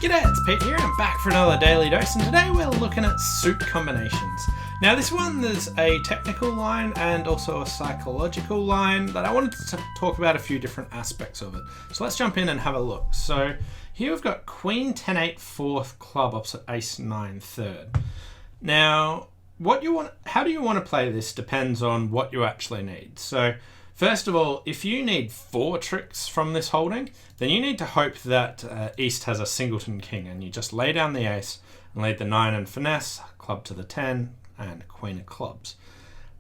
G'day, it's Pete here and I'm back for another Daily Dose, and today we're looking at suit combinations. Now this one, there's a technical line and also a psychological line that I wanted to talk about a few different aspects of it. So let's jump in and have a look. So here we've got Queen 10-8 fourth club opposite Ace 9 third. Now how do you want to play this depends on what you actually need. So first of all, if you need 4 tricks from this holding, then you need to hope that East has a singleton king, and you just lay down the ace and lead the 9 and finesse, club to the 10, and queen of clubs.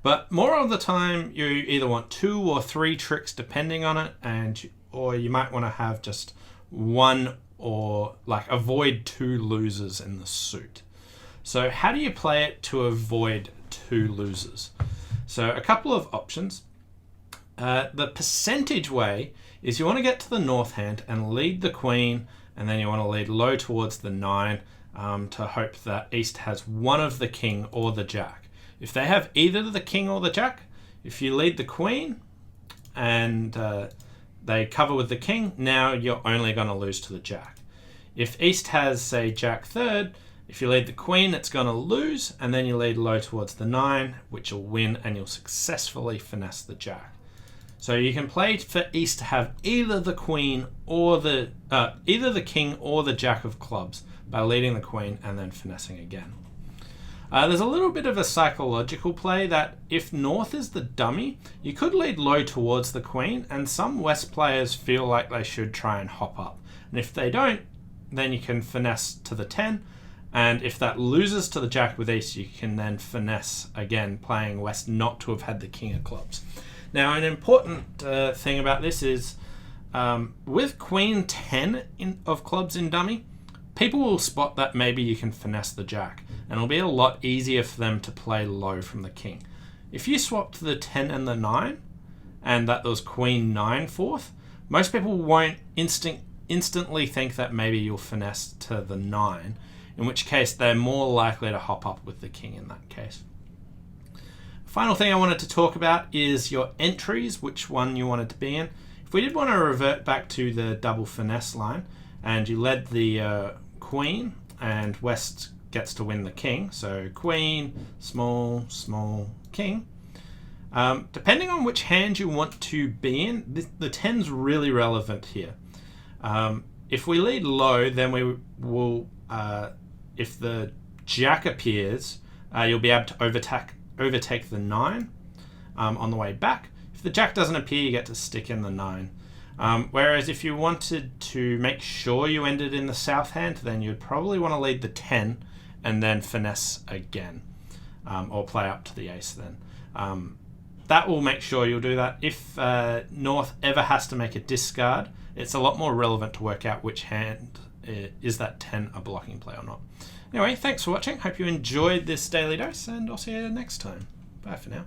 But more of the time, you either want 2 or 3 tricks depending on it, or you might want to have just one, or like avoid 2 losers in the suit. So how do you play it to avoid 2 losers? So a couple of options. The percentage way is you want to get to the north hand and lead the queen, and then you want to lead low towards the 9 to hope that East has one of the king or the jack. If they have either the king or the jack, if you lead the queen and they cover with the king, now you're only going to lose to the jack. If East has, say, jack third, if you lead the queen, it's going to lose, and then you lead low towards the 9, which will win, and you'll successfully finesse the jack. So you can play for East to have either the queen or either the king or the jack of clubs by leading the queen and then finessing again. There's a little bit of a psychological play that if North is the dummy, you could lead low towards the queen, and some West players feel like they should try and hop up. And if they don't, then you can finesse to the 10, and if that loses to the jack with East, you can then finesse again, playing West not to have had the king of clubs. Now, an important thing about this is with Queen 10 of clubs in dummy, people will spot that maybe you can finesse the jack, and it'll be a lot easier for them to play low from the king. If you swap to the 10 and the 9, and that was Queen 9 fourth, most people won't instantly think that maybe you'll finesse to the 9, in which case they're more likely to hop up with the king in that case. Final thing I wanted to talk about is your entries, which one you wanted to be in. If we did want to revert back to the double finesse line, and you led the queen, and West gets to win the king, so queen, small, small, king. Depending on which hand you want to be in, the 10's really relevant here. If we lead low, then we will, if the jack appears, you'll be able to overtake the 9 on the way back. If the jack doesn't appear, you get to stick in the 9. Whereas if you wanted to make sure you ended in the south hand, then you'd probably want to lead the 10 and then finesse again, or play up to the ace then. That will make sure you'll do that. If North ever has to make a discard, it's a lot more relevant to work out which hand is that 10 a blocking play or not. Anyway, thanks for watching. Hope you enjoyed this Daily Dose, and I'll see you next time. Bye for now.